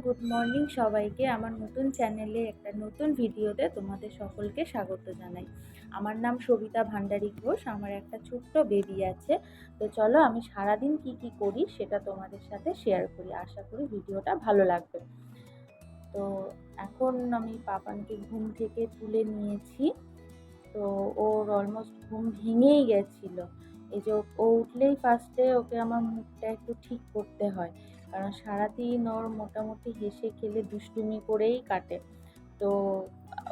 Good morning সবাইকে। আমার নতুন চ্যানেলে একটা নতুন ভিডিওতে তোমাদের সকলকে স্বাগত জানাই। আমার নাম সবিতা ভান্ডারী ঘোষ। আমার একটা ছোট্ট বেবি আছে। তো চলো আমি সারাদিন কি করি সেটা তোমাদের সাথে শেয়ার করি। আশা করি ভিডিওটা ভালো লাগবে। তো এখন আমি পাপানকে ঘুম থেকে তুলে নিয়েছি। তো ওর অলমোস্ট ঘুম ভেঙেই গেছিল। এই যে ও উঠলেই ফার্স্টে ওকে আমার মুখটা একটু ঠিক করতে হয়, কারণ সারাদিন ওর মোটামুটি হেসে খেলে দুষ্টুমি করেই কাটে। তো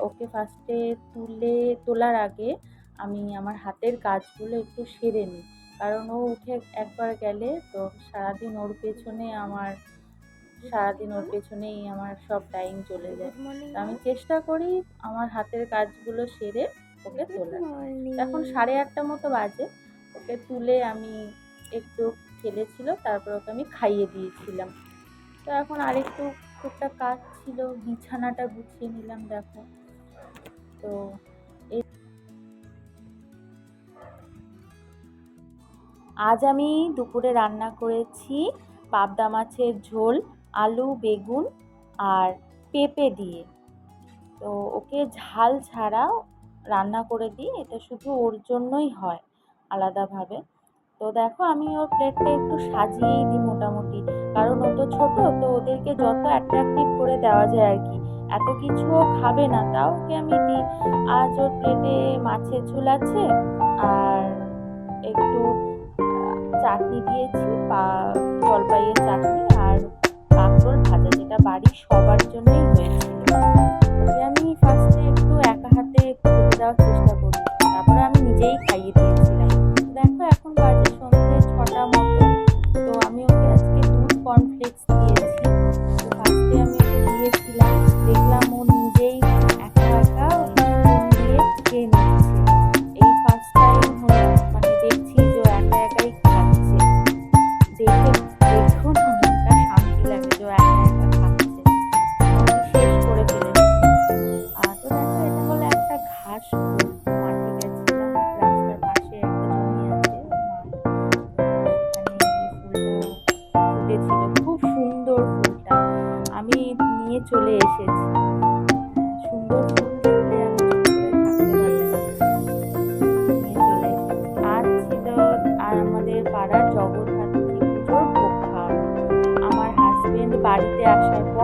ওকে ফার্স্টে তোলার আগে আমি আমার হাতের কাজগুলো একটু সেরে নিই, কারণ ও উঠে একবার গেলে তো সারাদিন ওর পেছনেই আমার সব টাইম চলে যায়। তো আমি চেষ্টা করি আমার হাতের কাজগুলো সেরে ওকে তোলার। এখন 8:30 মতো বাজে। ওকে তুলে আমি একটু খেলেছিল, তারপর ওকে আমি খাইয়ে দিয়েছিলাম। তো এখন আরেকটু টুকটাক কাজ ছিল, বিছানাটা গুছিয়ে নিলাম। দেখো, তো আজ আমি দুপুরে রান্না করেছি পাবদা মাছের ঝোল, আলু বেগুন আর পেঁপে দিয়ে। তো ওকে ঝাল ছাড়া রান্না করে দিই, এটা শুধু ওর জন্যই হয় আলাদাভাবে। তো দেখো আমি ওর প্লেটটা একটু সাজিয়েই দিই মোটামুটি, কারণ ও তো ছোট, তো ওদেরকে যত অ্যাট্রাকটিভ করে দেওয়া যায় আর কি। এত কিছুও খাবে না, তাও ওকে আমি দিই। আজ ওর প্লেটে মাছের ঝোল আছে, আর একটু চাটনি দিয়েছি, জলপাইয়ের চাটনি আর কাঁকরোল ভাজা, যেটা বাড়ির সবার জন্যই হয়েছিল। ওকে আমি ফার্স্টে একটু একা হাতে খেতে দেওয়ার চেষ্টা করি, তারপরে আমি নিজেই খাইয়ে দিয়েছিলাম। দেখো এখন বাজে সন্ধ্যে 6টা মতো। তো আমি ওকে আজকে দুধ কর্নফ্লেক্স দিয়েছি। তো ফার্স্টে আমি ওকে দিয়েছিলাম, দেখলাম ও নিজেই একা একা স্পুন দিয়ে খেয়ে নিচ্ছে। এই ফার্স্ট টাইম মানে দেখছি যে ও একা একাই খাচ্ছে। দেখুন মনটা শান্তি লাগে যে ও একা একা খাচ্ছে, শেষ করে ফেলেছে। তো দেখো, এটা হলো একটা ঘাস ফুল। মাঠে গেছিলাম, রাস্তার পাশে একটা জমি আছে মাঠ, সেখানে এই ফুলটা ফুটেছিল, খুব সুন্দর ফুলটা। আমি নিয়ে চলে এসেছি। সুন্দর ফুল দেখলে আমি চুপ করে থাকতে পারি না, নিয়ে চলে এসেছি। আর আমাদের পাড়ার জগদ্ধাত্রী পুজোর ভোগ খাওয়ানো। আমার হাজবেন্ড বাড়িতে আসার পর